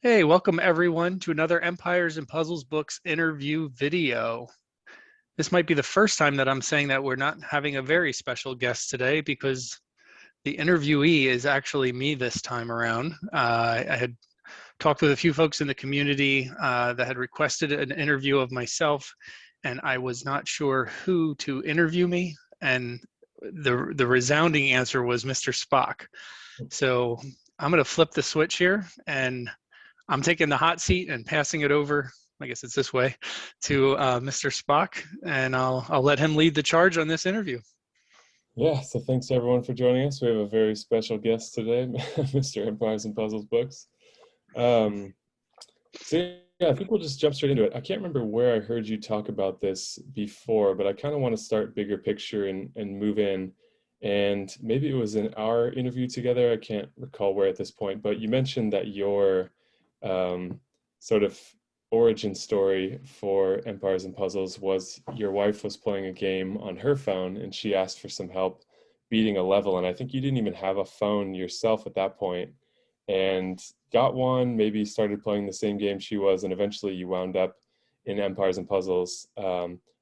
Hey, welcome everyone to another Empires and Puzzles Books interview video. This might be the first time that I'm saying that we're not having a very special guest today because the interviewee is actually me this time around. I had talked with a few folks in the community that had requested an interview of myself, and I was not sure who to interview me. And the resounding answer was Mr. Spock. So I'm going to flip the switch here, and I'm taking the hot seat and passing it over, I guess it's this way, to Mr. Spock, and I'll let him lead the charge on this interview. Yeah, so thanks everyone for joining us. We have a very special guest today, Mr. Empires and Puzzles Books. So yeah, I think we'll just jump straight into it. I can't remember where I heard you talk about this before, but I kind of want to start bigger picture and move in. And maybe it was in our interview together. I can't recall where at this point, but you mentioned that your sort of origin story for Empires and Puzzles was your wife was playing a game on her phone and she asked for some help beating a level. And I think you didn't even have a phone yourself at that point, and got one, maybe started playing the same game she was, and eventually you wound up in Empires and Puzzles.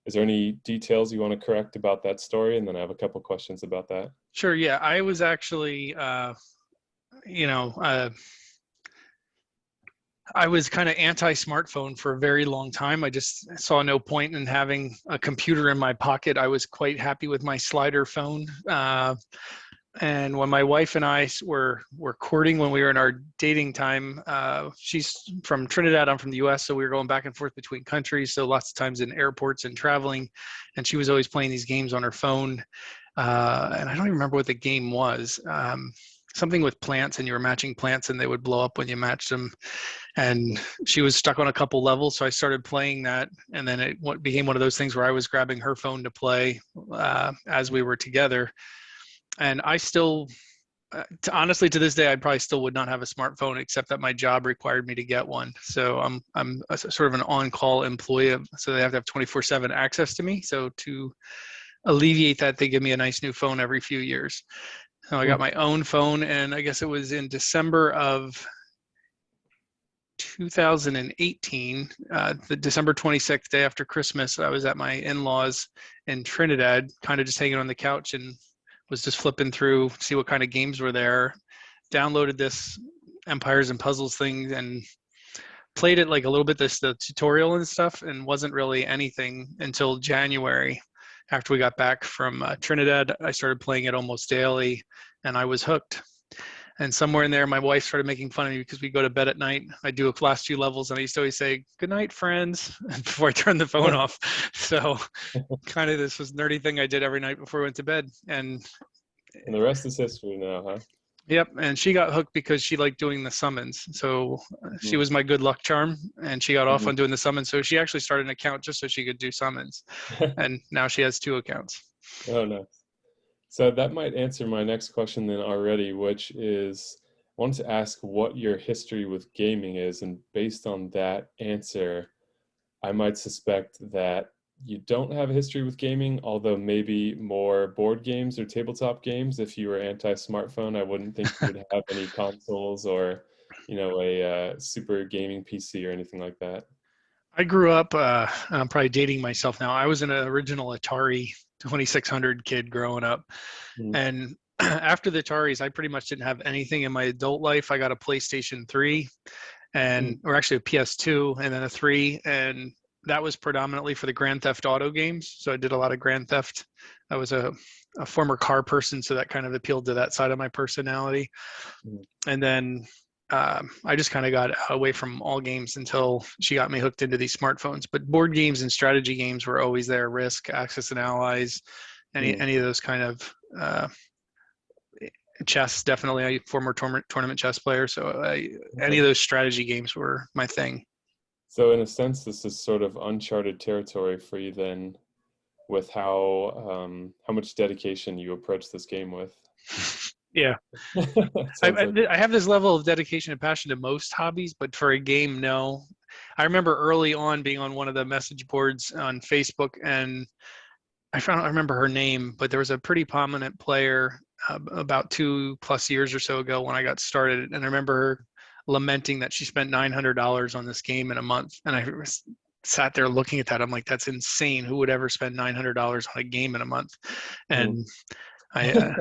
Is there any details you want to correct about that story? And then I have a couple questions about that. Sure, yeah, I was actually, I was kind of anti-smartphone for a very long time. I just saw no point in having a computer in my pocket. I was quite happy with my slider phone. And when my wife and I were courting, when we were in our dating time, she's from Trinidad, I'm from the US, so we were going back and forth between countries, so lots of times in airports and traveling, and she was always playing these games on her phone. And I don't even remember what the game was. Something with plants, and you were matching plants and they would blow up when you matched them. And she was stuck on a couple levels, so I started playing that, and then it became one of those things where I was grabbing her phone to play as we were together. And I still, honestly, to this day, I probably still would not have a smartphone, except that my job required me to get one. So I'm a sort of an on-call employee, so they have to have 24/7 access to me. So to alleviate that, they give me a nice new phone every few years. So I got my own phone, and I guess it was in December of 2018, the December 26th, day after Christmas. I was at my in-laws in Trinidad, kind of just hanging on the couch, and was just flipping through, see what kind of games were there. Downloaded this Empires and Puzzles thing and played it like a little bit, the tutorial and stuff, and wasn't really anything until January. After we got back from Trinidad, I started playing it almost daily, and I was hooked. And somewhere in there, my wife started making fun of me because we go to bed at night. I do a last few levels, and I used to always say, "Good night, friends," before I turned the phone off. So kind of this was nerdy thing I did every night before I went to bed. And The rest is history now, huh? yep, and she got hooked because she liked doing the summons. So she was my good luck charm, and she got off on doing the summons. So she actually started an account just so she could do summons. And now she has 2 accounts. Oh, nice. So that might answer my next question then already, which is I wanted to ask what your history with gaming is, and based on that answer, I might suspect that you don't have a history with gaming, although maybe more board games or tabletop games. If you were anti-smartphone, I wouldn't think you would have any consoles or, a super gaming PC or anything like that. I grew up, I'm probably dating myself now. I was an original Atari 2600 kid growing up. Mm. And after the Ataris, I pretty much didn't have anything in my adult life. I got a PlayStation 3 or actually a PS2 and then a 3. And that was predominantly for the Grand Theft Auto games. So I did a lot of Grand Theft. I was a former car person, so that kind of appealed to that side of my personality. Mm. And then I just kind of got away from all games until she got me hooked into these smartphones. But board games and strategy games were always there. Risk, Axis and Allies, any of those kind of chess. Definitely, I'm a former tournament chess player, so any of those strategy games were my thing. So in a sense, this is sort of uncharted territory for you then, with how much dedication you approach this game with. Yeah. Sounds like I have this level of dedication and passion to most hobbies, but for a game, no. I remember early on being on one of the message boards on Facebook, and I remember her name, but there was a pretty prominent player about 2+ years or so ago when I got started, and I remember her lamenting that she spent $900 on this game in a month. And I sat there looking at that. I'm like, that's insane. Who would ever spend $900 on a game in a month? Mm. And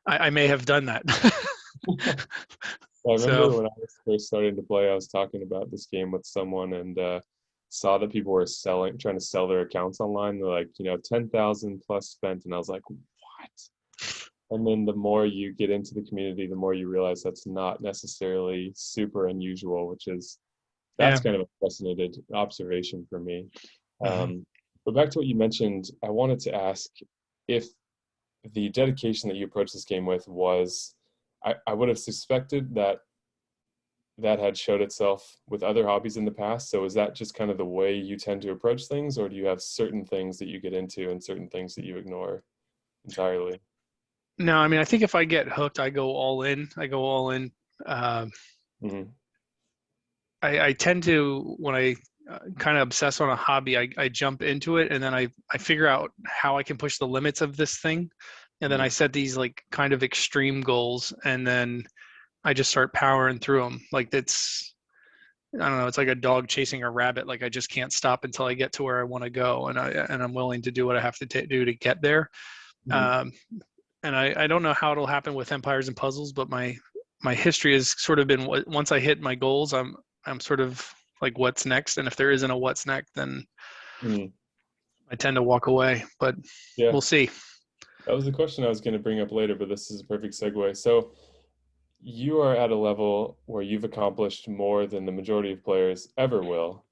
I may have done that. I So remember when I was first starting to play, I was talking about this game with someone and saw that people were trying to sell their accounts online. They're like, 10,000 plus spent. And I was like, what? And then the more you get into the community, the more you realize that's not necessarily super unusual, that's yeah. kind of a fascinated observation for me. Mm-hmm. But back to what you mentioned, I wanted to ask if the dedication that you approached this game with was, I would have suspected that had showed itself with other hobbies in the past. So is that just kind of the way you tend to approach things, or do you have certain things that you get into and certain things that you ignore entirely? No, I mean, I think if I get hooked, I go all in. I go all in. Uh, Mm-hmm. I tend to, when I kind of obsess on a hobby, I jump into it and then I figure out how I can push the limits of this thing. And then I set these like kind of extreme goals and then I just start powering through them. Like I don't know, it's like a dog chasing a rabbit. Like I just can't stop until I get to where I want to go. And I'm willing to do what I have to do to get there. Mm-hmm. Um, and I don't know how it'll happen with empires and puzzles, but my history has sort of been once I hit my goals, I'm sort of like what's next, and if there isn't a what's next, then Mm-hmm. I tend to walk away. But Yeah, we'll see. that was the question I was going to bring up later, but this is a perfect segue. So you are at a level where you've accomplished more than the majority of players ever will.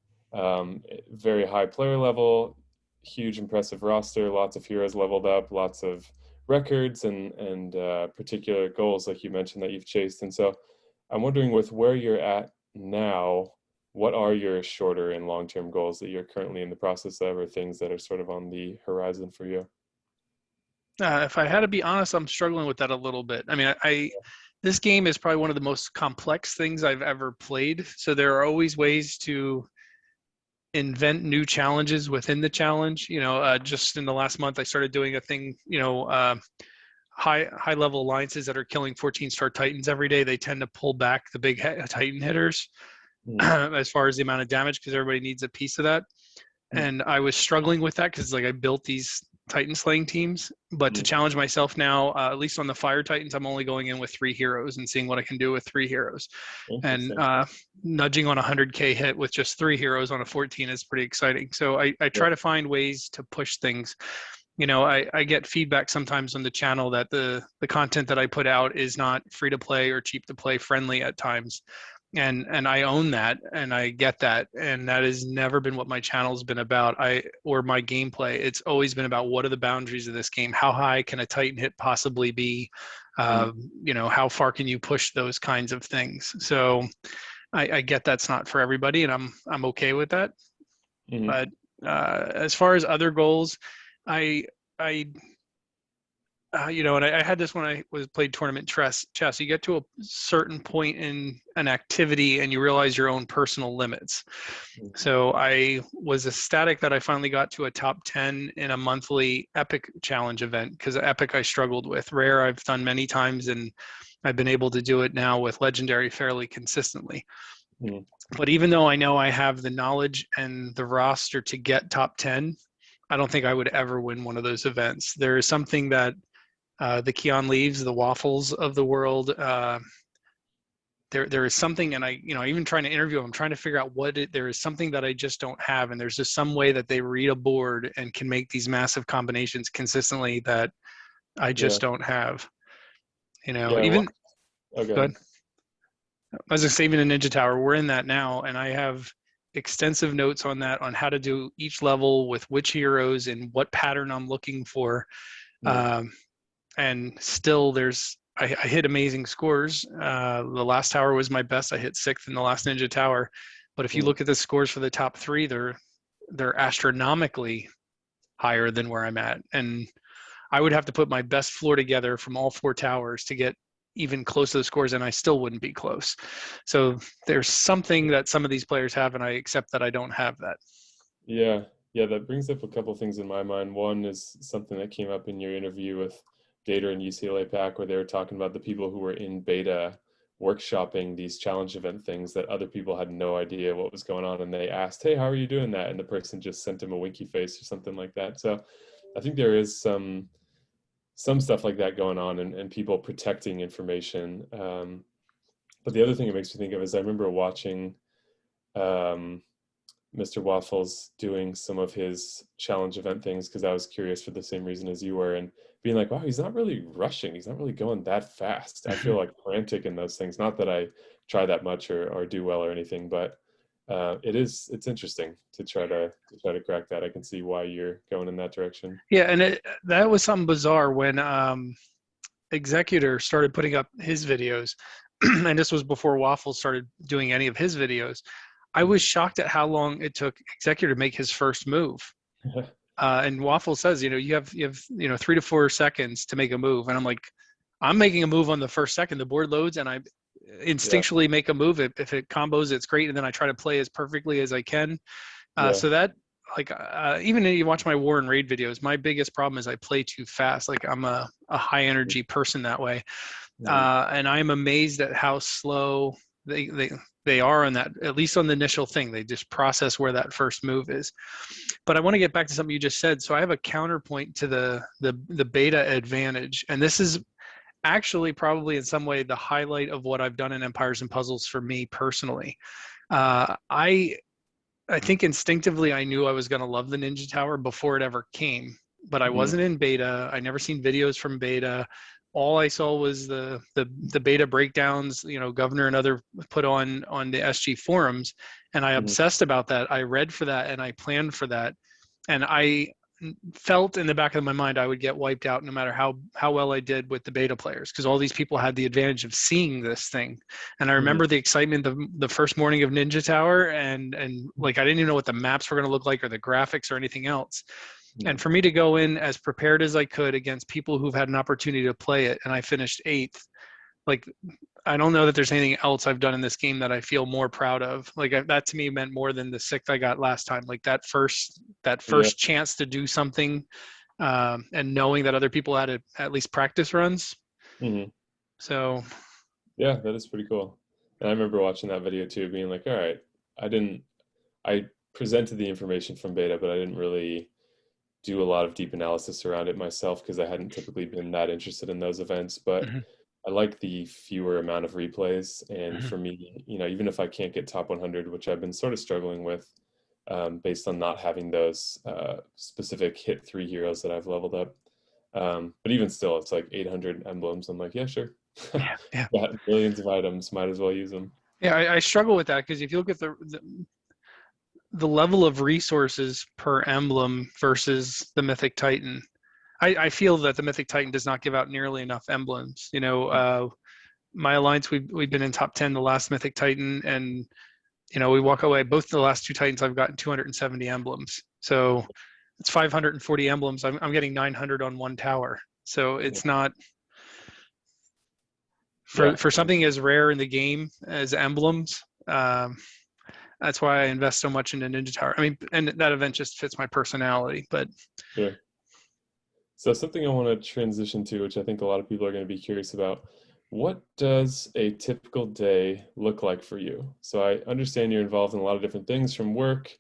Very high player level, huge impressive roster, lots of heroes leveled up, lots of records and particular goals like you mentioned that you've chased. And so I'm wondering, with where you're at now, what are your shorter and long-term goals that you're currently in the process of, or things that are sort of on the horizon for you? If I had to be honest, I'm struggling with that a little bit. I mean, I this game is probably one of the most complex things I've ever played. So there are always ways to invent new challenges within the challenge. Just in the last month, I started doing a thing. High level alliances that are killing 14-star titans every day. They tend to pull back the big titan hitters Mm, as far as the amount of damage because everybody needs a piece of that. mm, And I was struggling with that because like I built these Titan slaying teams, but to mm. challenge myself now, at least on the Fire Titans, I'm only going in with 3 heroes and seeing what I can do with 3 heroes. And Interesting. nudging on 100K hit with just 3 heroes on a 14 is pretty exciting. So I Yeah. try to find ways to push things. I get feedback sometimes on the channel that the content that I put out is not free to play or cheap to play friendly at times. And I own that and I get that. And that has never been what my channel's been about. Or my gameplay. It's always been about what are the boundaries of this game? How high can a Titan hit possibly be? Mm, How far can you push those kinds of things? So I get that's not for everybody, and I'm okay with that. mm, But as far as other goals, I I and I had this when I was played tournament chess. You get to a certain point in an activity and you realize your own personal limits. mm, So I was ecstatic that I finally got to a top 10 in a monthly Epic challenge event because Epic I struggled with. Rare I've done many times and I've been able to do it now with Legendary fairly consistently. mm, But even though I know I have the knowledge and the roster to get top 10, I don't think I would ever win one of those events. There is something that the Keon Leaves, the Waffles of the world. There is something, and even trying to interview them, I'm trying to figure out there is something that I just don't have, and there's just some way that they read a board and can make these massive combinations consistently that I yeah. just don't have. Yeah. Well, Even oh, go good. ahead. I was just saving a Ninja Tower. We're in that now, and I have extensive notes on that on how to do each level with which heroes and what pattern I'm looking for. Mm, Um, and still I hit amazing scores. The last tower was my best. I hit 6th in the last Ninja Tower. But if you mm, look at the scores for the top 3, they're astronomically higher than where I'm at. And I would have to put my best floor together from all 4 towers to get even close to the scores, and I still wouldn't be close. So there's something that some of these players have, and I accept that I don't have that. yeah. Yeah. That brings up a couple things in my mind. One is something that came up in your interview with Gator and UCLA Pack, where they were talking about the people who were in beta workshopping these challenge event things that other people had no idea what was going on, and they asked, "Hey, how are you doing that?" And the person just sent him a winky face or something like that. So I think there is some stuff like that going on, and people protecting information. But the other thing it makes me think of is I remember watching um, Mr. Waffles doing some of his challenge event things because I was curious for the same reason as you were, and being like, wow, he's not really rushing. He's not really going that fast. I feel like frantic in those things. Not that I try that much or do well or anything, but it's interesting to try to crack that. I can see why you're going in that direction. Yeah, and that was something bizarre when Executor started putting up his videos, and this was before Waffles started doing any of his videos. I was shocked at how long it took Executor to make his first move. And Waffles says, you have 3 to 4 seconds to make a move, and I'm like, I'm making a move on the first second. The board loads, and I instinctually make a move. If it combos, it's great, and then I try to play as perfectly as I can. So that, like, even if you watch my War and Raid videos, my biggest problem is I play too fast. Like, I'm a high energy person that way. And I'm amazed at how slow they are on that, at least on the initial thing. They just process where that first move is. But I want to get back to something you just said. So I have a counterpoint to the beta advantage. And this is actually probably in some way the highlight of what I've done in Empires and Puzzles for me personally. I think instinctively I knew I was going to love the Ninja Tower before it ever came, but I wasn't in beta. I never seen videos from beta. All I saw was the beta breakdowns, Governor and other put on the SG forums, and I obsessed about that. I read for that and I planned for that, and I felt in the back of my mind I would get wiped out no matter how well I did with the beta players, because all these people had the advantage of seeing this thing. And I remember the excitement the first morning of Ninja Tower, and like I didn't even know what the maps were going to look like or the graphics or anything else. And for me to go in as prepared as I could against people who've had an opportunity to play it, and I finished 8th, like, I don't know that there's anything else I've done in this game that I feel more proud of. Like, that to me meant more than the 6th I got last time. Like, that first chance to do something, and knowing that other people had at least practice runs. So yeah, that is pretty cool. And I remember watching that video too, being like, all right, I presented the information from beta, but I didn't really do a lot of deep analysis around it myself because I hadn't typically been that interested in those events. But I like the fewer amount of replays. And for me, even if I can't get top 100, which I've been sort of struggling with, based on not having those specific hit 3 heroes that I've leveled up. But even still, it's like 800 emblems. I'm like, yeah, sure. Got millions of items, might as well use them. Yeah, I struggle with that because if you look at the level of resources per emblem versus the Mythic Titan, I feel that the Mythic Titan does not give out nearly enough emblems. My alliance, we've been in top 10 the last Mythic Titan, and we walk away. Both the last 2 Titans, I've gotten 270 emblems. So it's 540 emblems. I'm getting 900 on 1 tower. So it's not for something as rare in the game as emblems. That's why I invest so much into Ninja Tower. I mean, and that event just fits my personality. But sure. So something I want to transition to, which I think a lot of people are going to be curious about. What does a typical day look like for you? So I understand you're involved in a lot of different things, from work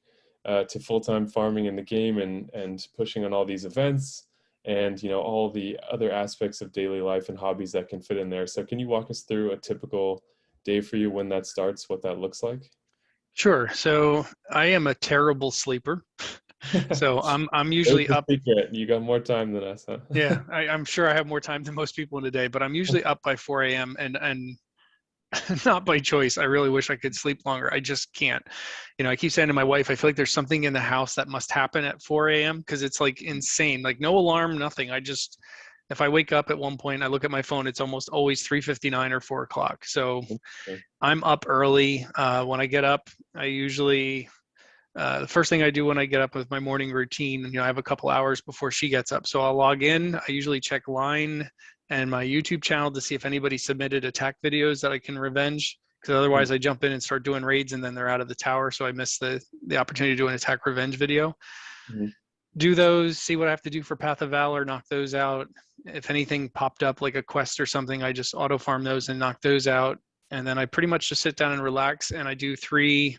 to full-time farming in the game, and pushing on all these events, and all the other aspects of daily life and hobbies that can fit in there. So can you walk us through a typical day for you, when that starts, what that looks like? Sure. So I am a terrible sleeper. So I'm usually up. Secret. You got more time than us, huh? Yeah, I'm sure I have more time than most people in a day, but I'm usually up by 4 a.m. and not by choice. I really wish I could sleep longer. I just can't. I keep saying to my wife, I feel like there's something in the house that must happen at 4 a.m. because it's like insane. Like, no alarm, nothing. If I wake up at one point, I look at my phone, it's almost always 3:59 or 4 o'clock. So I'm up early. When I get up, I usually, the first thing I do when I get up with my morning routine, I have a couple hours before she gets up. So I'll log in. I usually check Line and my YouTube channel to see if anybody submitted attack videos that I can revenge. Because otherwise I jump in and start doing raids and then they're out of the tower. So I miss the opportunity to do an attack revenge video. Do those, see what I have to do for Path of Valor, knock those out. If anything popped up like a quest or something, I just auto farm those and knock those out. and then I pretty much just sit down and relax, and I do 3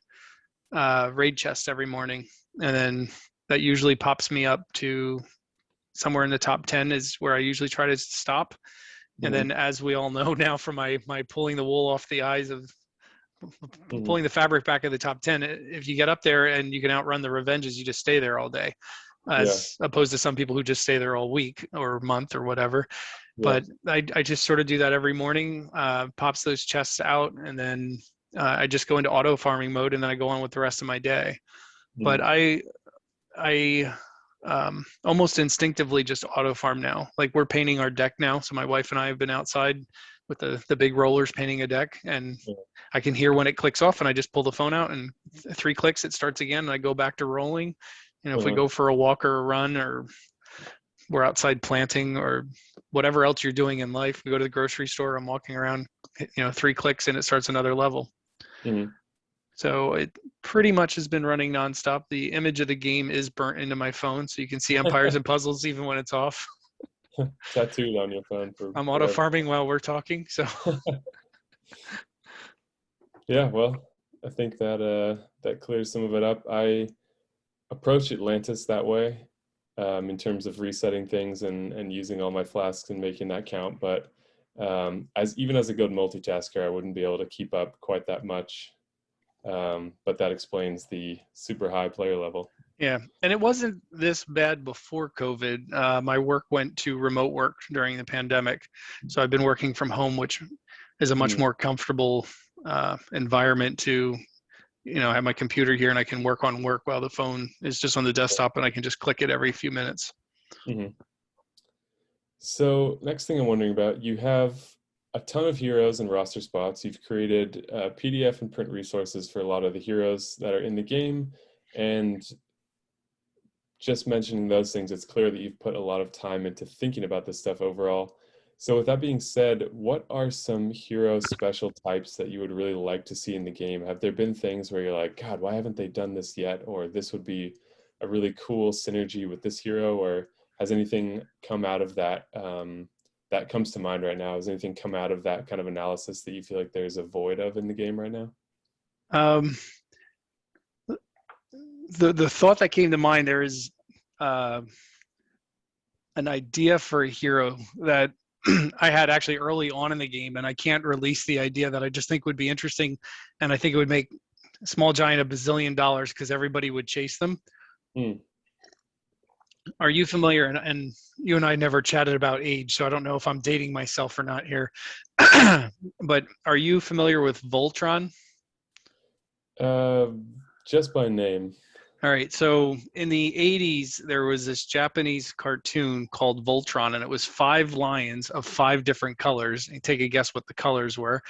raid chests every morning, and then that usually pops me up to somewhere in the top 10 is where I usually try to stop. And Mm-hmm. then, as we all know now from my pulling the wool off the eyes of Mm-hmm. pulling the fabric back of the top 10, if you get up there and you can outrun the revenges, you just stay there all day, Yeah. as opposed to some people who just stay there all week or month or whatever. Yeah. But I just sort of do that every morning, pops those chests out, and then I just go into auto farming mode, and then I go on with the rest of my day. But Mm-hmm. I almost instinctively just auto farm now. Like, we're painting our deck now, so my wife and I have been outside with the big rollers painting a deck, and Yeah. I can hear when it clicks off, and I just pull the phone out, and 3 clicks it starts again, and I go back to rolling. If we Uh-huh. go for a walk or a run, or we're outside planting, or whatever else you're doing in life, we go to the grocery store, I'm walking around, 3 clicks and it starts another level. Mm-hmm. So it pretty much has been running nonstop. The image of the game is burnt into my phone, so you can see Empires and Puzzles even when it's off. Tattooed on your phone for I'm auto forever. farming while we're talking. So Yeah, well, I think that that clears some of it up. I approach Atlantis that way, in terms of resetting things and using all my flasks and making that count. But as even as a good multitasker, I wouldn't be able to keep up quite that much. But that explains the super high player level. yeah, and it wasn't this bad before COVID. My work went to remote work during the pandemic, so I've been working from home, which is a much Mm, more comfortable environment to have my computer here, and I can work on work while the phone is just on the desktop, and I can just click it every few minutes. mhm. So next thing I'm wondering about, you have a ton of heroes and roster spots. You've created PDF and print resources for a lot of the heroes that are in the game, and just mentioning those things, it's clear that you've put a lot of time into thinking about this stuff overall. So with that being said, what are some hero special types that you would really like to see in the game? Have there been things where you're like, God, why haven't they done this yet? Or this would be a really cool synergy with this hero? Or has anything come out of that, that comes to mind right now? Has anything come out of that kind of analysis that you feel like there's a void of in the game right now? Um, the thought that came to mind, there is uh, an idea for a hero that I had actually early on in the game, and I can't release the idea, that I just think would be interesting, and I think it would make Small Giant $1 bazillion because everybody would chase them. Mm. Are you familiar? And you and I never chatted about age, so I don't know if I'm dating myself or not here. But are you familiar with Voltron? Uh, just by name. All right. So in the 80s, there was this Japanese cartoon called Voltron, and it was 5 lions of 5 different colors. And take a guess what the colors were.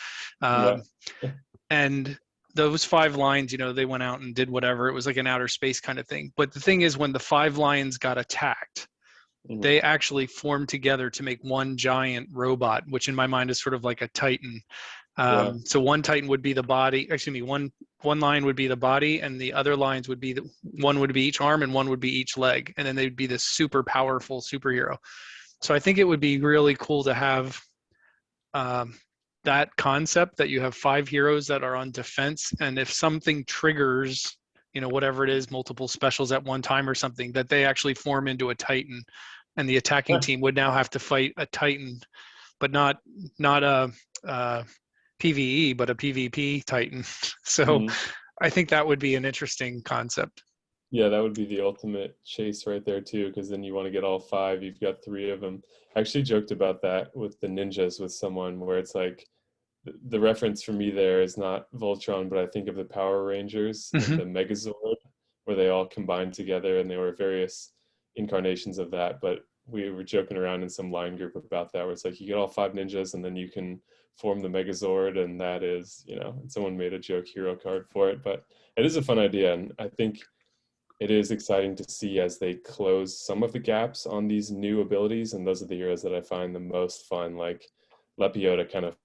Yeah. Um, and those 5 lions, they went out and did whatever. It was like an outer space kind of thing. But the thing is, when the 5 lions got attacked, Mhm. they actually formed together to make one giant robot, which in my mind is sort of like a Titan. Yeah. So one Titan would be the body. Excuse me, one line would be the body, and the other lines would be one would be each arm, and one would be each leg, and then they'd be this super powerful superhero. So I think it would be really cool to have um, that concept, that you have 5 heroes that are on defense, and if something triggers, whatever it is, multiple specials at one time or something, that they actually form into a Titan, and the attacking team would now have to fight a Titan, but not a PVE, but a PvP Titan. So Mhm. I think that would be an interesting concept. Yeah, that would be the ultimate chase right there too, because then you want to get all 5. You've got 3 of them. I actually joked about that with the ninjas with someone, where it's like the reference for me there is not Voltron, but I think of the Power Rangers and Hmm. the Megazord, where they all combined together, and they were various incarnations of that. But we were joking around in some line group about that, where it's like you get all 5 ninjas, and then you can form the Megazord, and that is, and someone made a joke hero card for it. But it is a fun idea, and I think it is exciting to see as they close some of the gaps on these new abilities, and those are the heroes that I find the most fun. Like Lepiota kind of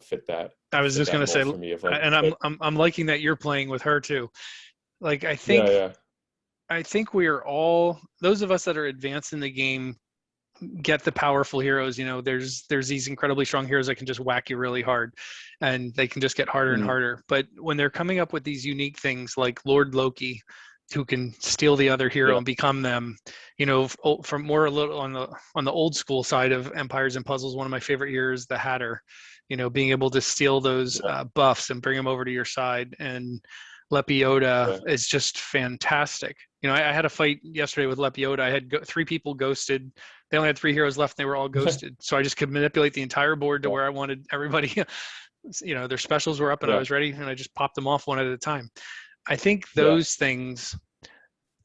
I was fit just that gonna say, mold for me of like, and I'm liking that you're playing with her too. Like yeah, yeah. I think we are all, those of us that are advanced in the game, get the powerful heroes. You know, there's these incredibly strong heroes that can just whack you really hard, and they can just get harder and Mm, harder. But when they're coming up with these unique things like Lord Loki, who can steal the other hero yeah, and become them, you know, from more a little on the old school side of Empires and Puzzles, one of my favorite heroes, the Hatter. You know, being able to steal those yeah, buffs and bring them over to your side, and Lepiota yeah. is just fantastic. You know, I had a fight yesterday with Lepiota. I had 3 people ghosted. They only had 3 heroes left. And they were all ghosted. So I just could manipulate the entire board to Yeah, where I wanted everybody. You know, their specials were up and I yeah, was ready, and I just popped them off one at a time. I think yeah, those things,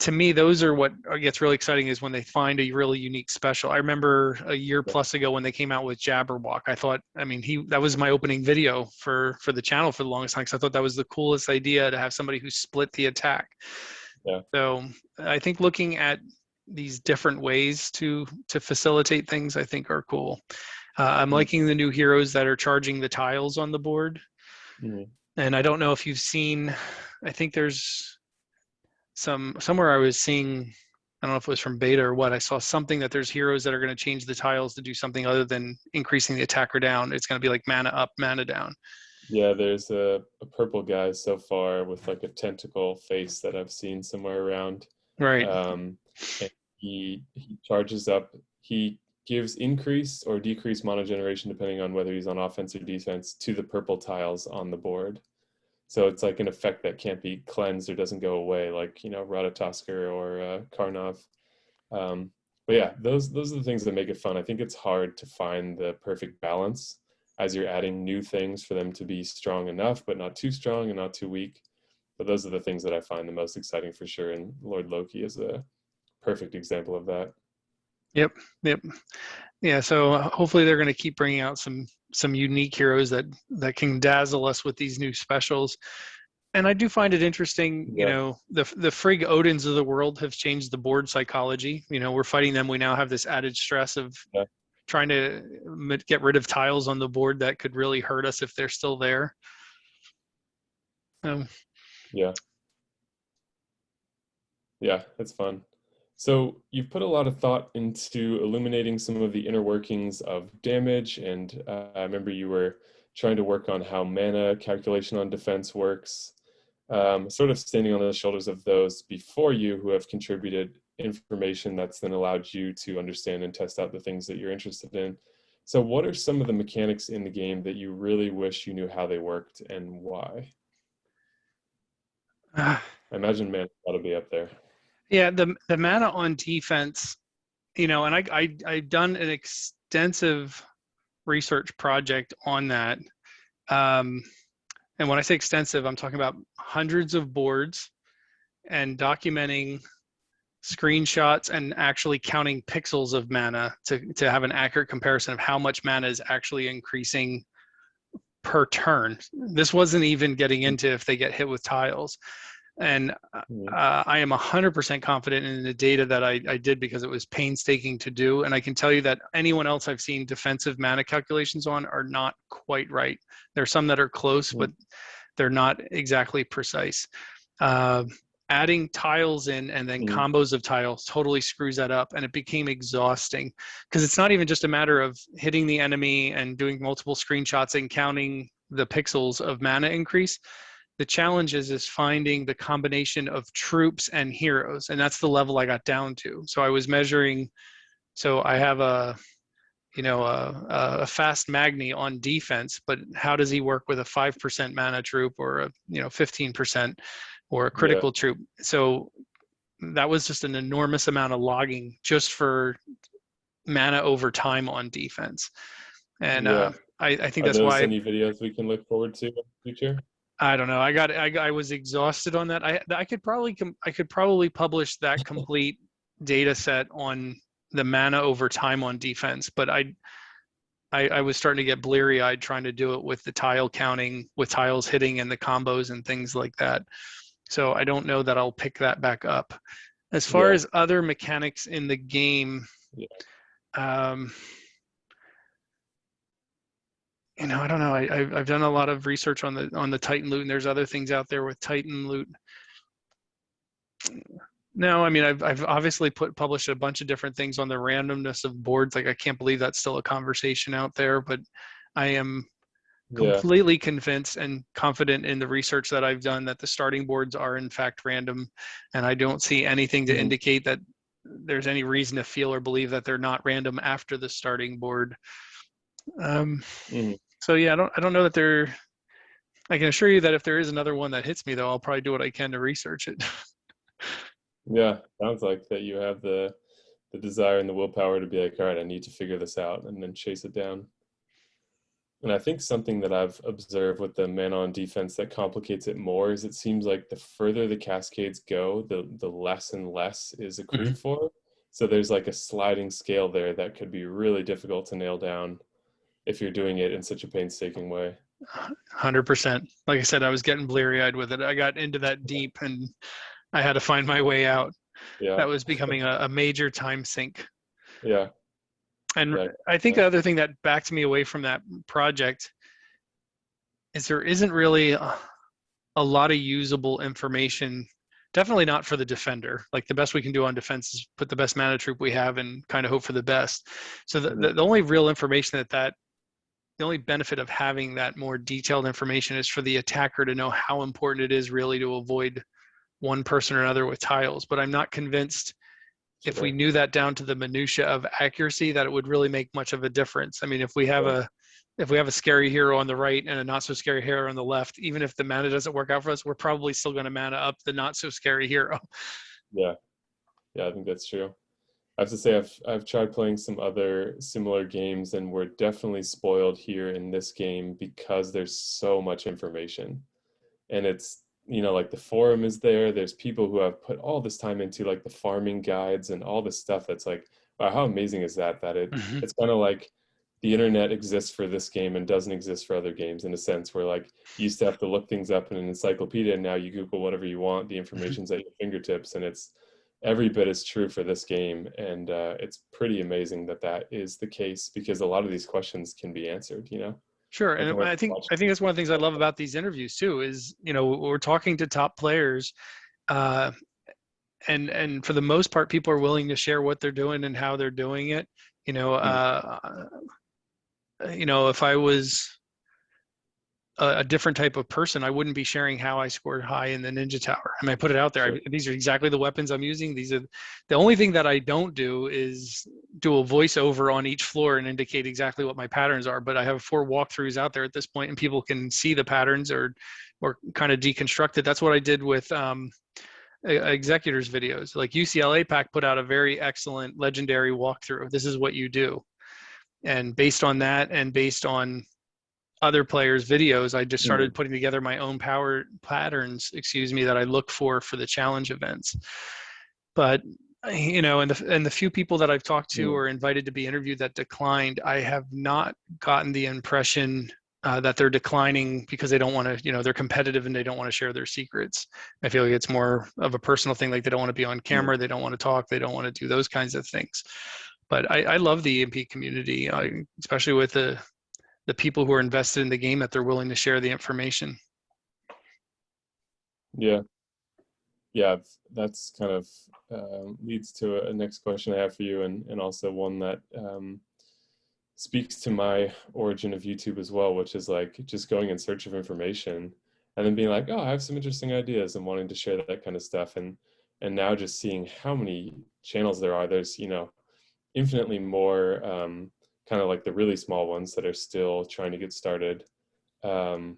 to me, those are what gets really exciting, is when they find a really unique special. I remember a year yeah. plus ago when they came out with Jabberwock. I thought, I mean, that was my opening video for the channel for the longest time, because I thought that was the coolest idea, to have somebody who split the attack. Yeah. So I think looking at these different ways to facilitate things, I think, are cool. I'm Mm, liking the new heroes that are charging the tiles on the board. mm, And I don't know if you've seen, I think there's somewhere I was seeing, I don't know if it was from beta or what, I saw something that there's heroes that are going to change the tiles to do something other than increasing the attacker down. It's going to be like mana up, mana down. yeah, there's a purple guy so far with like a tentacle face that I've seen somewhere around. Right. Um, and he charges up. He gives increase or decrease mana generation depending on whether he's on offense or defense to the purple tiles on the board. So it's like an effect that can't be cleansed or doesn't go away, like Ratatoskr or Karnov. Um, but yeah, those are the things that make it fun. I think it's hard to find the perfect balance as you're adding new things for them to be strong enough, but not too strong and not too weak. But those are the things that I find the most exciting for sure. And Lord Loki is a perfect example of that. Yep. Yep. Yeah. So hopefully they're going to keep bringing out some unique heroes that can dazzle us with these new specials. And I do find it interesting, you Yeah, know, the Frigg Odins of the world have changed the board psychology. You know, we're fighting them. We now have this added stress of yeah, trying to get rid of tiles on the board that could really hurt us if they're still there. Um, yeah, yeah. It's fun. So you've put a lot of thought into illuminating some of the inner workings of damage, and I remember you were trying to work on how mana calculation on defense works. Sort of standing on the shoulders of those before you who have contributed information that's then allowed you to understand and test out the things that you're interested in. So what are some of the mechanics in the game that you really wish you knew how they worked and why? I imagine mana ought to be up there. yeah, the mana on defense, you know, and I've done an extensive research project on that. Um, and when I say extensive, I'm talking about hundreds of boards and documenting screenshots and actually counting pixels of mana to have an accurate comparison of how much mana is actually increasing per turn. This wasn't even getting into if they get hit with tiles. And Mhm. I am 100% confident in the data that I did, because it was painstaking to do. And I can tell you that anyone else I've seen defensive mana calculations on are not quite right. There are some that are close, but they're not exactly precise. Uh, Adding tiles in and then Mhm. combos of tiles totally screws that up, and it became exhausting, because it's not even just a matter of hitting the enemy and doing multiple screenshots and counting the pixels of mana increase. The challenge is finding the combination of troops and heroes, and that's the level I got down to. So I was measuring, so I have a, you know, a fast Magni on defense, but how does he work with a 5% mana troop, or a, you know, 15%, or a Yeah, critical troop? So that was just an enormous amount of logging just for mana over time on defense. And yeah. I think Are that's those why, any videos we can look forward to in the future? I don't know. I was exhausted on that. I could probably publish that complete data set on the mana over time on defense, but I was starting to get bleary eyed trying to do it with the tile counting, with tiles hitting and the combos and things like that. So I don't know that I'll pick that back up. As far Yeah, as other mechanics in the game, yeah, um, you know, I don't know. I've done a lot of research on the Titan loot, and there's other things out there with Titan loot. No, I mean, I've obviously published a bunch of different things on the randomness of boards. Like, I can't believe that's still a conversation out there, but I am Yeah. completely convinced and confident in the research that I've done that the starting boards are in fact random, and I don't see anything to Mhm. indicate that there's any reason to feel or believe that they're not random after the starting board. Um, Mhm. so yeah, I don't know that there. I can assure you that if there is another one that hits me, though, I'll probably do what I can to research it. Yeah, sounds like that you have the desire and the willpower to be like, all right, I need to figure this out and then chase it down. And I think something that I've observed with the man on defense that complicates it more is it seems like the further the cascades go, the less and less is Mhm. accrued for. So there's like a sliding scale there that could be really difficult to nail down if you're doing it in such a painstaking way. 100%. Like I said, I was getting bleary-eyed with it. I got into that deep, and I had to find my way out. Yeah, That was becoming a major time sink. yeah, And yeah. I think the other thing that backed me away from that project is there isn't really a lot of usable information. Definitely not for the defender. Like, the best we can do on defense is put the best mana troop we have and kind of hope for the best. So Mhm. the only real information that the only benefit of having that more detailed information is for the attacker to know how important it is really to avoid one person or another with tiles. But I'm not convinced if we Sure. knew that down to the minutia of accuracy that it would really make much of a difference. I mean, Yeah, if we have a scary hero on the right and a not so scary hero on the left, even if the mana doesn't work out for us, we're probably still going to mana up the not so scary hero. yeah, yeah. I think that's true. I have to say I've tried playing some other similar games and we're definitely spoiled here in this game because there's so much information. And it's, like the forum is there. There's people who have put all this time into like the farming guides and all this stuff that's like, wow, how amazing is that Mhm. it's kind of like the internet exists for this game and doesn't exist for other games in a sense where like you used to have to look things up in an encyclopedia and now you Google whatever you want, the information's at your fingertips, and it's every bit as true for this game. And it's pretty amazing that that is the case because a lot of these questions can be answered. Sure, I and can I think watch. I think that's one of the things I love about these interviews too. Is we're talking to top players, uh, and for the most part, people are willing to share what they're doing and how they're doing it. You know, Mm, uh, if I was a different type of person, I wouldn't be sharing how I scored high in the Ninja Tower. I mean, I put it out there. sure. These are exactly the weapons I'm using. These are the only thing that I don't do is do a voiceover on each floor and indicate exactly what my patterns are. But I have 4 walkthroughs out there at this point, and people can see the patterns or kind of deconstruct it. That's what I did with executors videos. Like UCLA Pack put out a very excellent legendary walkthrough. This is what you do, and based on that, and based on other players' videos, I just Mm, started putting together my own power patterns, that I look for the challenge events. But and the few people that I've talked to mm, or invited to be interviewed that declined, I have not gotten the impression that they're declining because they don't want to, they're competitive and they don't want to share their secrets. I feel like it's more of a personal thing. Like, they don't want to be on mm. camera, they don't want to talk, they don't want to do those kinds of things. But I love the EMP community, especially with the people who are invested in the game, that they're willing to share the information. Yeah, yeah, that's kind of leads to a next question I have for you, and also one that speaks to my origin of YouTube as well, which is like just going in search of information and then being like, oh, I have some interesting ideas and wanting to share that kind of stuff. And now just seeing how many channels there are. There's, infinitely more kind of like the really small ones that are still trying to get started. Um,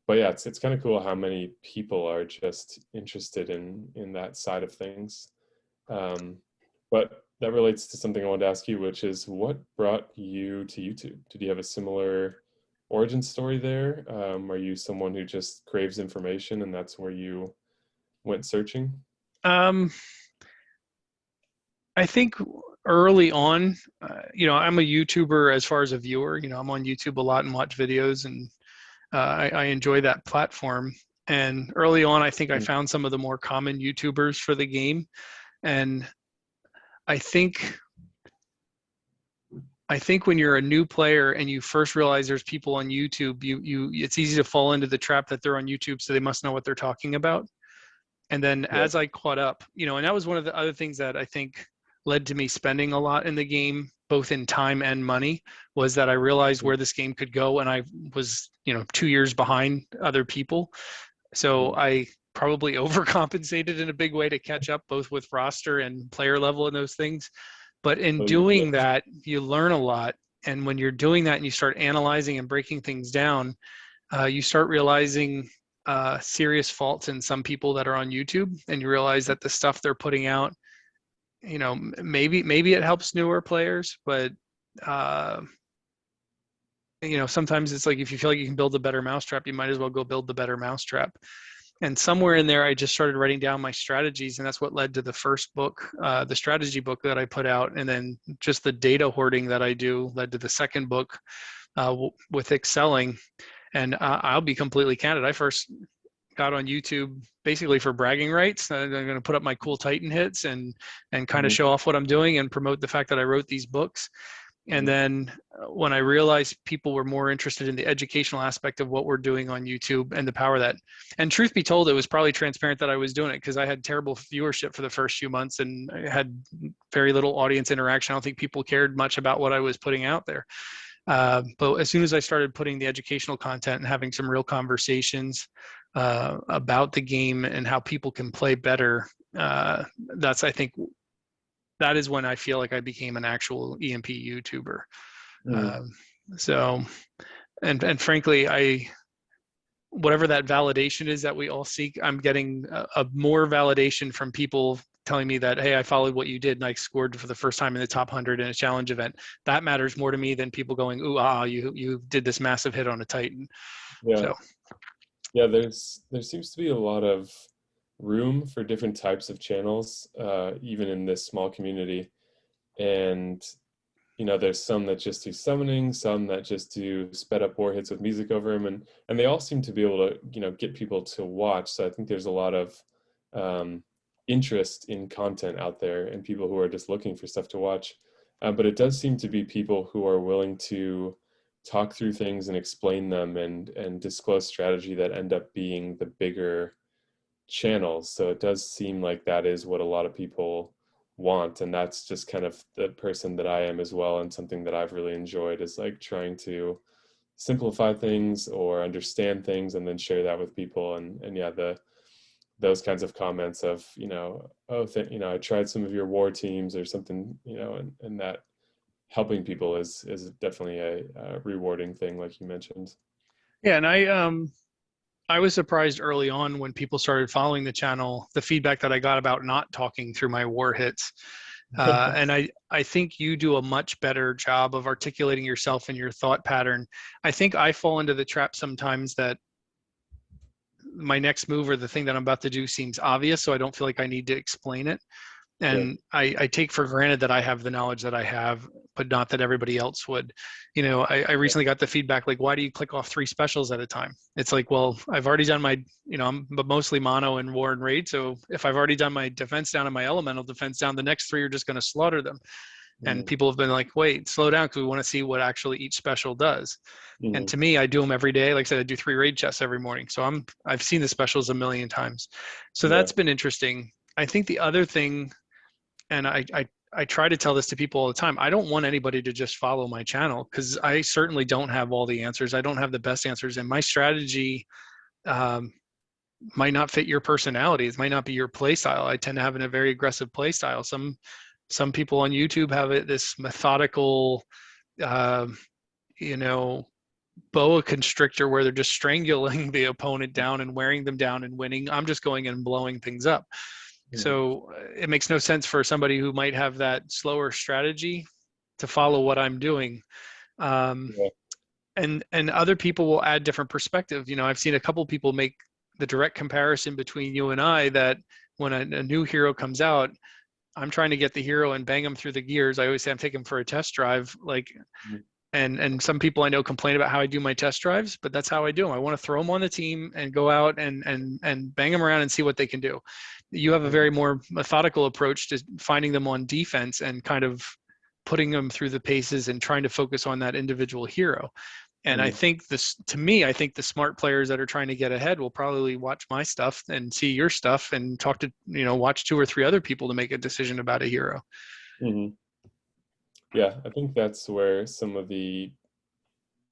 but yeah, it's kind of cool how many people are just interested in that side of things. Um, but that relates to something I wanted to ask you, which is what brought you to YouTube? Did you have a similar origin story there? Are you someone who just craves information and that's where you went searching? Um, I think early on, I'm a YouTuber as far as a viewer. I'm on YouTube a lot and watch videos, and I enjoy that platform. And early on, I think I Mm, found some of the more common YouTubers for the game, and I think I think when you're a new player and you first realize there's people on YouTube, it's easy to fall into the trap that they're on YouTube, so they must know what they're talking about. And then Yeah. as I caught up, and that was one of the other things that I think led to me spending a lot in the game, both in time and money, was that I realized where this game could go. And I was, 2 years behind other people. So I probably overcompensated in a big way to catch up, both with roster and player level and those things. But in So you doing did. that, you learn a lot. And when you're doing that and you start analyzing and breaking things down, you start realizing serious faults in some people that are on YouTube, and you realize that the stuff they're putting out, maybe it helps newer players, but sometimes it's like, if you feel like you can build a better mousetrap, you might as well go build the better mousetrap. And somewhere in there, I just started writing down my strategies, and that's what led to the first book, the strategy book that I put out. And then just the data hoarding that I do led to the second book with excelling. And I'll be completely candid. I first got on YouTube basically for bragging rights. I'm going to put up my cool Titan hits and kind of show off what I'm doing and promote the fact that I wrote these books. And then when I realized people were more interested in the educational aspect of what we're doing on YouTube and the power that, and truth be told, it was probably transparent that I was doing it, because I had terrible viewership for the first few months and I had very little audience interaction. I don't think people cared much about what I was putting out there. But as soon as I started putting the educational content and having some real conversations about the game and how people can play better, I think that is when I feel like I became an actual EMP YouTuber. And frankly, whatever that validation is that we all seek, I'm getting a more validation from people telling me that, hey, I followed what you did and I scored for the first time in the top 100 in a challenge event. That matters more to me than people going, ooh, you did this massive hit on a Titan. Yeah. So. Yeah, there seems to be a lot of room for different types of channels, even in this small community. And there's some that just do summoning, some that just do sped up war hits with music over them, and they all seem to be able to get people to watch. So I think there's a lot of interest in content out there and people who are just looking for stuff to watch. But it does seem to be people who are willing to talk through things and explain them and disclose strategy that end up being the bigger channels. So it does seem like that is what a lot of people want, and that's just kind of the person that I am as well, and something that I've really enjoyed is like trying to simplify things or understand things and then share that with people. And yeah, those kinds of comments of I tried some of your war teams or something, and that helping people is definitely a rewarding thing, like you mentioned. Yeah, and I was surprised early on when people started following the channel, the feedback that I got about not talking through my war hits. And I think you do a much better job of articulating yourself and your thought pattern. I think I fall into the trap sometimes that my next move or the thing that I'm about to do seems obvious, so I don't feel like I need to explain it. And I take for granted that I have the knowledge that I have, but not that everybody else would. I recently got the feedback, like, why do you click off 3 specials at a time? It's like, well, I've already done my, I'm mostly mono and war and raid. So if I've already done my defense down and my elemental defense down, the next 3 are just going to slaughter them. And people have been like, wait, slow down, because we want to see what actually each special does. And to me, I do them every day. Like I said, I do 3 raid chests every morning. So I've seen the specials a million times. So that's been interesting. I think the other thing, and I try to tell this to people all the time, I don't want anybody to just follow my channel, because I certainly don't have all the answers. I don't have the best answers, and my strategy might not fit your personality. It might not be your play style. I tend to have a very aggressive play style. Some people on YouTube have this methodical, boa constrictor where they're just strangling the opponent down and wearing them down and winning. I'm just going in and blowing things up. So it makes no sense for somebody who might have that slower strategy to follow what I'm doing. And other people will add different perspective. I've seen a couple people make the direct comparison between you and I, that when a new hero comes out, I'm trying to get the hero and bang them through the gears. I always say I'm taking them for a test drive. And some people I know complain about how I do my test drives, but that's how I do them. I want to throw them on the team and go out and bang them around and see what they can do. You have a very more methodical approach to finding them on defense and kind of putting them through the paces and trying to focus on that individual hero. And I Mm. think this, to me, I think the smart players that are trying to get ahead will probably watch my stuff and see your stuff and talk to, watch 2 or 3 other people to make a decision about a hero. Hmm. Yeah, I think that's where some of the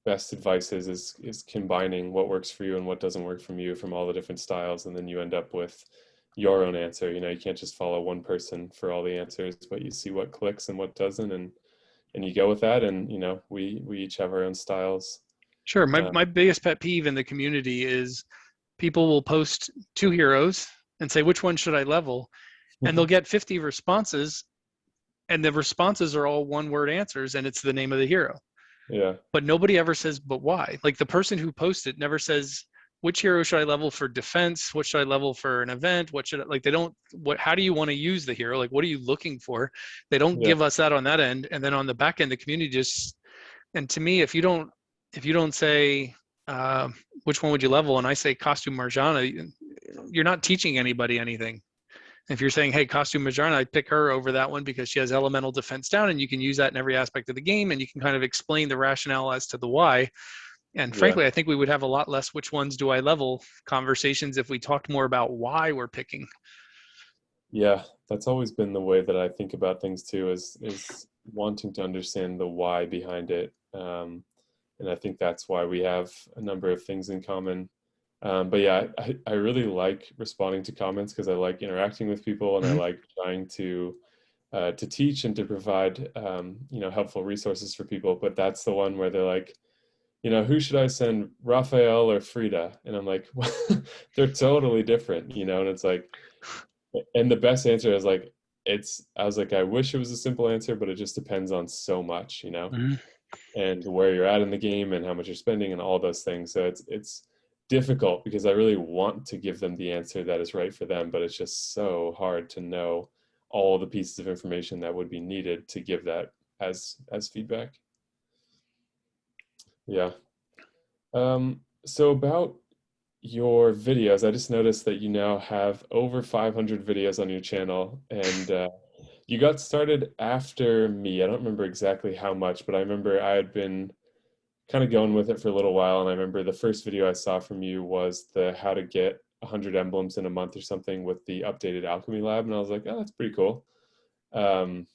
best advice is combining what works for you and what doesn't work from you from all the different styles, and then you end up with your own answer. You can't just follow one person for all the answers, but you see what clicks and what doesn't, and you go with that. And we each have our own styles. Sure. My, Uh, my biggest pet peeve in the community is people will post 2 heroes and say, which one should I level? And they'll get 50 responses, and the responses are all one word answers, and it's the name of the hero. yeah, But nobody ever says, but why? Like the person who posted never says, which hero should I level for defense? What should I level for an event? What should I, like, they don't, how do you want to use the hero? Like, what are you looking for? They don't yeah, give us that on that end. And then on the back end, the community just, and to me, if you don't say, which one would you level? And I say costume Marjana, you're not teaching anybody anything. If you're saying, hey, costume Marjana, I'd pick her over that one because she has elemental defense down, and you can use that in every aspect of the game, and you can kind of explain the rationale as to the why. And yeah, frankly, I think we would have a lot less which ones do I level conversations if we talked more about why we're picking. yeah. That's always been the way that I think about things too, is wanting to understand the why behind it. And I think that's why we have a number of things in common. But yeah, I really like responding to comments because I like interacting with people, and I Mhm. like trying to teach and to provide helpful resources for people. But that's the one where they're like, who should I send, Raphael or Frida? And I'm like, well, they're totally different, and it's like, and the best answer is like, I was like, I wish it was a simple answer, but it just depends on so much. Mhm. And where you're at in the game and how much you're spending and all those things. So it's difficult because I really want to give them the answer that is right for them, but it's just so hard to know all the pieces of information that would be needed to give that as feedback. Yeah. So about your videos, I just noticed that you now have over 500 videos on your channel, and you got started after me. I don't remember exactly how much, but I remember I had been kind of going with it for a little while. And I remember the first video I saw from you was the how to get 100 emblems in a month or something with the updated alchemy lab. And I was like, oh, that's pretty cool. Um,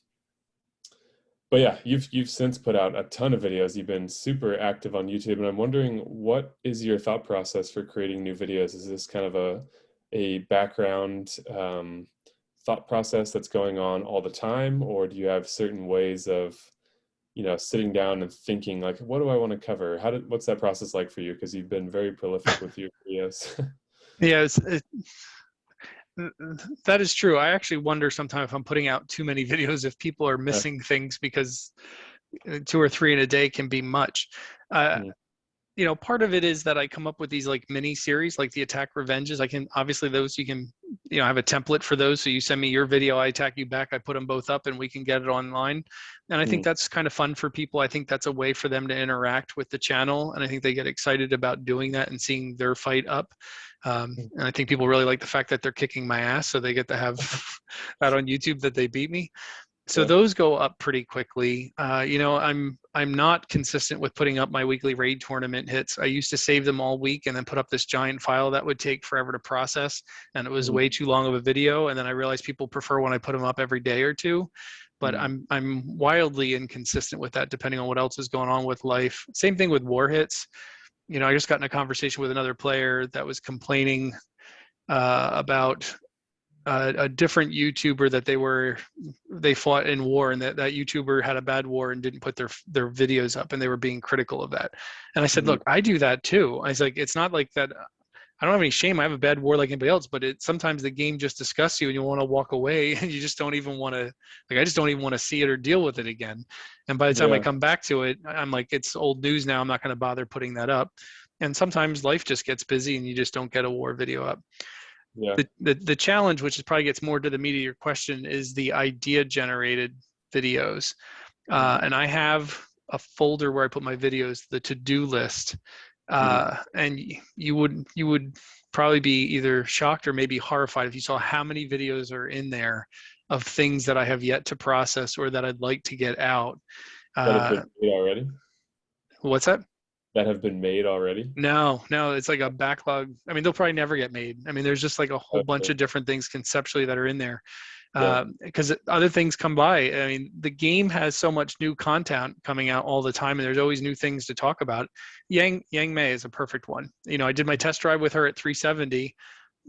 but yeah, you've since put out a ton of videos. You've been super active on YouTube. And I'm wondering, what is your thought process for creating new videos? Is this kind of a background thought process that's going on all the time? Or do you have certain ways of sitting down and thinking like, what do I want to cover? What's that process like for you? Because you've been very prolific with your videos. Yeah, that is true. I actually wonder sometimes if I'm putting out too many videos, if people are Uh, missing things because 2 or 3 in a day can be much. Uh, mm, Part of it is that I come up with these like mini series, like the attack revenges. I can obviously those you can, I have a template for those. So you send me your video, I attack you back, I put them both up and we can get it online. And I think mm, that's kind of fun for people. I think that's a way for them to interact with the channel. And I think they get excited about doing that and seeing their fight up. mm, And I think people really like the fact that they're kicking my ass. So they get to have that on YouTube that they beat me. So yeah. those go up pretty quickly. I'm not consistent with putting up my weekly raid tournament hits. I used to save them all week and then put up this giant file that would take forever to process, and it was Mm, way too long of a video. And then I realized people prefer when I put them up every day or two. But mm, I'm wildly inconsistent with that, depending on what else is going on with life. Same thing with war hits. I just got in a conversation with another player that was complaining about a different YouTuber that they fought in war, and that YouTuber had a bad war and didn't put their videos up, and they were being critical of that. And I said, mm, look, I do that too. I was like, it's not like that. I don't have any shame. I have a bad war like anybody else, but sometimes the game just disgusts you and you want to walk away and you just don't even want to, like, I just don't even want to see it or deal with it again. And by the time I yeah. come back to it, I'm like, it's old news now. I'm not going to bother putting that up. And sometimes life just gets busy and you just don't get a war video up. Yeah. The challenge, which is probably gets more to the meat of your question, is the idea generated videos. Mm, And I have a folder where I put my videos, the to-do list. mm, And you would probably be either shocked or maybe horrified if you saw how many videos are in there of things that I have yet to process or that I'd like to get out. that have Uh, been made already. what's that? that have been made already? No, no, it's like a backlog. I mean, they'll probably never get made. I mean, there's just like a whole bunch Okay. of different things conceptually that are in there. Yeah. Because other things come by. I mean, the game has so much new content coming out all the time, and there's always new things to talk about. Yang Mei is a perfect one. You know, I did my test drive with her at 370,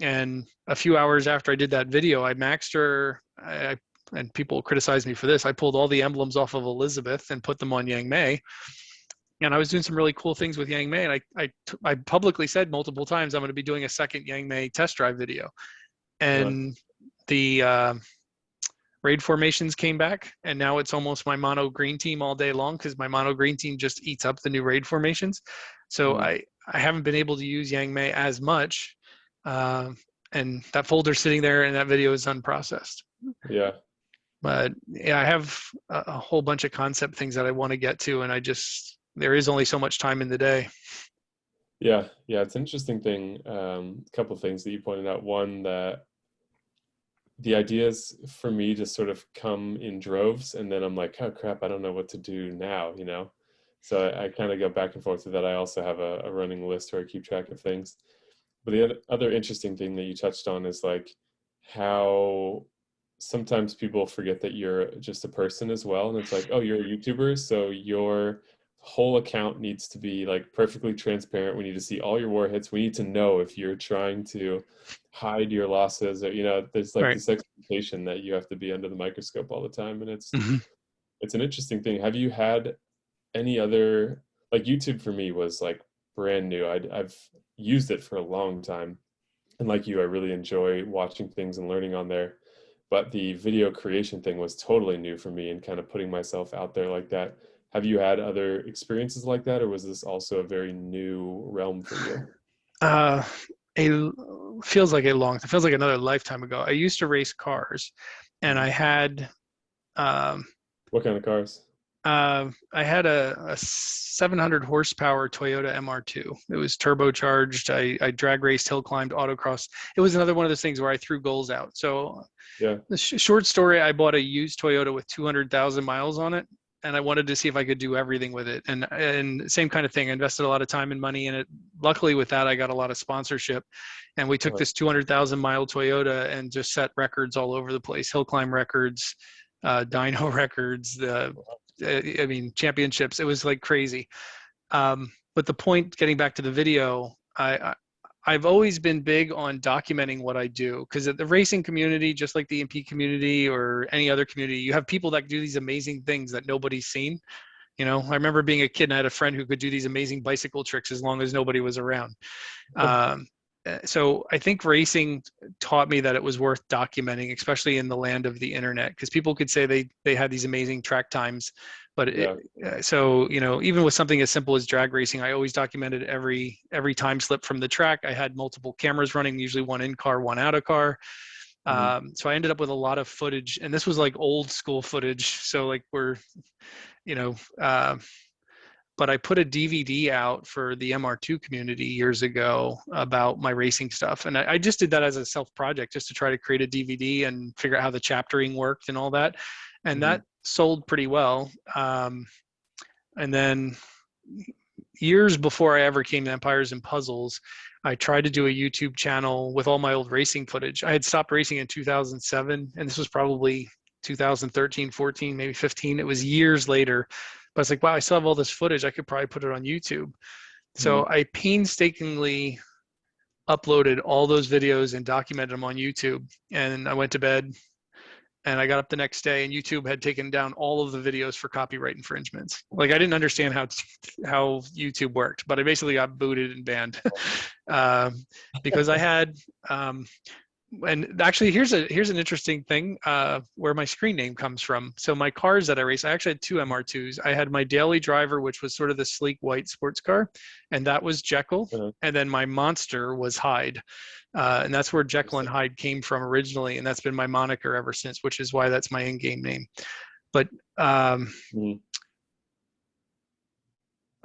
and a few hours after I did that video, I maxed her. And people criticize me for this. I pulled all the emblems off of Elizabeth and put them on Yang Mei, and I was doing some really cool things with Yang Mei. And I publicly said multiple times I'm going to be doing a second Yang Mei test drive video. Uh, And the raid formations came back, and now it's almost my mono green team all day long because my mono green team just eats up the new raid formations. So mhm. I haven't been able to use Yang Mei as much. And that folder's sitting there, and that video is unprocessed. Yeah. But yeah, I have a whole bunch of concept things that I want to get to, and there is only so much time in the day. Yeah. Yeah. It's an interesting thing. A couple of things that you pointed out. One, that the ideas for me just sort of come in droves, and then I'm like, oh crap, I don't know what to do now, you know? So I kind of go back and forth with that. I also have a running list where I keep track of things. But the other interesting thing that you touched on is like how sometimes people forget that you're just a person as well. And it's like, oh, you're a YouTuber, so your whole account needs to be like perfectly transparent. We need to see all your war hits. We need to know if you're trying to hide your losses, or, you know, there's like Right. this expectation that you have to be under the microscope all the time. And Mhm. it's an interesting thing. Have you had any other, like YouTube for me was like brand new. I've used it for a long time. And like you, I really enjoy watching things and learning on there. But the video creation thing was totally new for me, and kind of putting myself out there like that. Have you had other experiences like that, or was this also a very new realm for you? Uh, a feels like it feels like another lifetime ago. I used to race cars, and Mhm. um, What kind of cars? I had a 700 horsepower Toyota MR2. It was turbocharged. I drag raced, hill climbed, autocross. It was another one of those things where I threw goals out. So Yeah. the short story, I bought a used Toyota with 200,000 miles on it, and I wanted to see if I could do everything with it. And same kind of thing. I invested a lot of time and money in it. Luckily, with that, I got a lot of sponsorship, and we took Uh-huh. this 200,000 mile Toyota and just set records all over the place. Hill climb records, dyno records, I mean, championships. It was like crazy. But the point, getting back to the video, I've always been big on documenting what I do, because at the racing community, just like the MP community or any other community, you have people that do these amazing things that nobody's seen. You know, I remember being a kid and I had a friend who could do these amazing bicycle tricks as long as nobody was around. Um, so I think racing taught me that it was worth documenting, especially in the land of the internet, because people could say they had these amazing track times, but Yeah. so you know, even with something as simple as drag racing, I always documented every time slip from the track. I had multiple cameras running, usually one in car, one out of car. Mhm. So I ended up with a lot of footage, and this was like old school footage. So like you know, uh, but I put a DVD out for the MR2 community years ago about my racing stuff. And I just did that as a self project, just to try to create a DVD and figure out how the chaptering worked and all that. And that Mhm. sold pretty well. And then years before I ever came to Empires and Puzzles, I tried to do a YouTube channel with all my old racing footage. I had stopped racing in 2007, and this was probably 2013, 14, maybe 15. It was years later. But I was like, wow, I still have all this footage. I could probably put it on YouTube. So Mhm. I painstakingly uploaded all those videos and documented them on YouTube. And I went to bed, and I got up the next day, and YouTube had taken down all of the videos for copyright infringements. Like, I didn't understand how YouTube worked, but I basically got booted and banned because I had and actually here's an interesting thing where my screen name comes from. So my cars that I race, I actually had two MR2s. I had my daily driver, which was sort of the sleek white sports car, and that was Jekyll. Uh-huh. And then my monster was Hyde. And that's where Interesting. JekylandHyde came from originally, and that's been my moniker ever since, which is why that's my in-game name. But Mhm.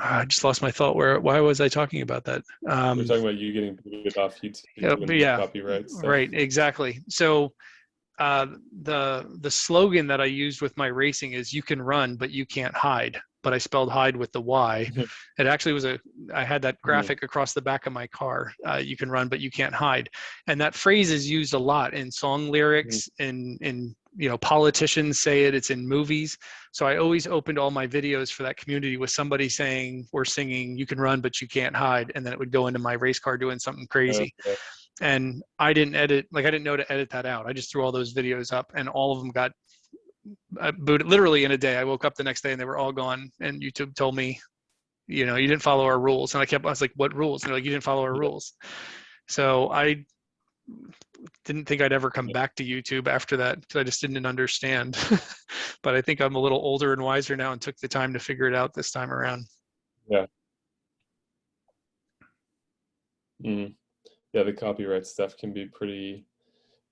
I just lost my thought. Why was I talking about that? We're talking about you getting booted off Yeah, YouTube but and the yeah, copyright stuff. right, exactly. So the slogan that I used with my racing is "You can run, but you can't hide." but I spelled Hyde with the Y. It actually was I had that Mhm. graphic across the back of my car. You can run, but you can't hide. And that phrase is used a lot in song Mhm. lyrics, in politicians say it, it's in movies. So I always opened all my videos for that community with somebody saying or singing, "You can run, but you can't hide." And then it would go into my race car doing something crazy. Okay. And I didn't know to edit that out. I just threw all those videos up, and all of them got booted literally in a day. I woke up the next day and they were all gone. And YouTube told me, you didn't follow our rules. And I was like, "What rules?" And they're like, "You didn't follow our Yeah. rules." So I didn't think I'd ever come Yeah. back to YouTube after that because I just didn't understand. But I think I'm a little older and wiser now and took the time to figure it out this time around. Yeah. Mhm. Yeah, the copyright stuff can be pretty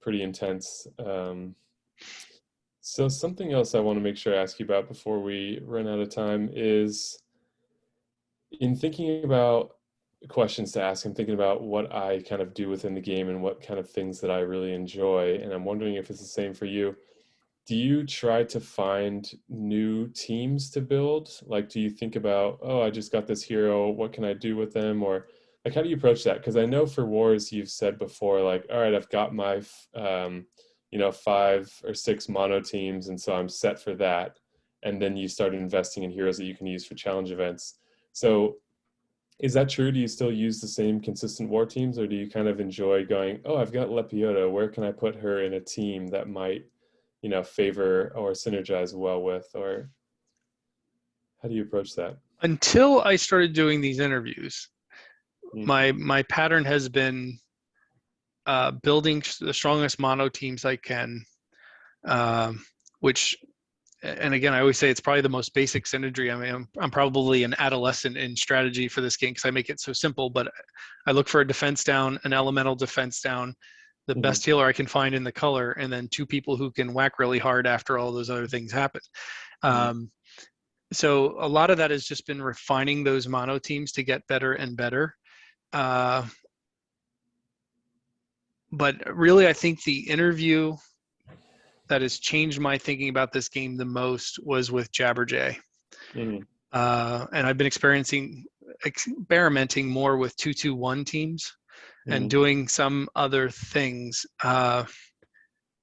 intense. So something else I want to make sure I ask you about before we run out of time is in thinking about questions to ask, I'm thinking about what I kind of do within the game and what kind of things that I really enjoy. And I'm wondering if it's the same for you. Do you try to find new teams to build? Like, do you think about, oh, I just got this hero, what can I do with them? Or like, how do you approach that? Because I know for wars, you've said before, like, all right, I've got my, 5 or 6 mono teams, and so I'm set for that. And then you start investing in heroes that you can use for challenge events. So is that true? Do you still use the same consistent war teams, or do you kind of enjoy going, oh, I've got Lepiota, where can I put her in a team that might favor or synergize well with, or how do you approach that? Until I started doing these interviews, Mm. my pattern has been building the strongest mono teams I can, which, and again, I always say it's probably the most basic synergy. I mean, I'm probably an adolescent in strategy for this game because I make it so simple, but I look for a defense down, an elemental defense down, the Mhm. best healer I can find in the color, and then 2 people who can whack really hard after all those other things happen. Mhm. Um, so a lot of that has just been refining those mono teams to get better and better. Uh, but really, I think the interview that has changed my thinking about this game the most was with Jabberjay. Mhm. And I've been experimenting more with 2-2-1 teams and Mhm. doing some other things. But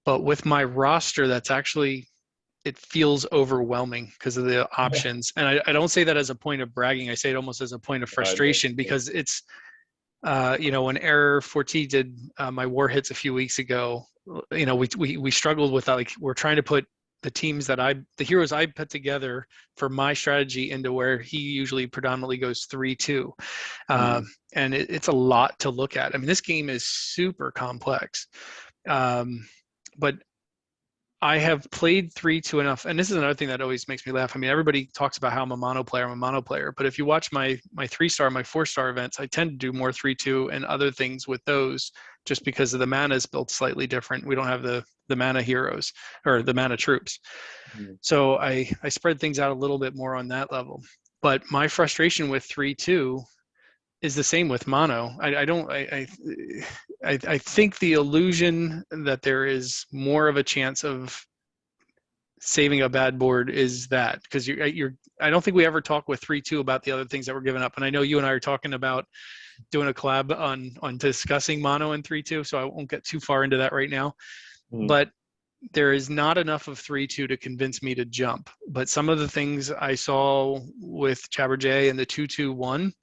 with my roster, it feels overwhelming because of the Yeah, options. And I don't say that as a point of bragging. I say it almost as a point of I know. frustration because it's, when Error Forti did my war hits a few weeks ago, we struggled with that. Like, we're trying to put the heroes I put together for my strategy into where he usually predominantly goes 3-2. Uh, Mhm. and it's a lot to look at. I mean, this game is super complex. Um, but I have played 3-2 enough, and this is another thing that always makes me laugh. I mean, everybody talks about how I'm a mono player, but if you watch my 3-star, my 4-star events, I tend to do more 3-2 and other things with those, just because of the mana is built slightly different. We don't have the mana heroes or the mana troops, Mhm. so I spread things out a little bit more on that level. But my frustration with 3-2 is the same with mono. I don't I think the illusion that there is more of a chance of saving a bad board is that because you're I don't think we ever talk with 3-2 about the other things that were given up. And I know you and I are talking about doing a collab on discussing mono and 3-2, so I won't get too far into that right now. Mhm. But there is not enough of 3-2 to convince me to jump. But some of the things I saw with Jabberjay and the 2-2-1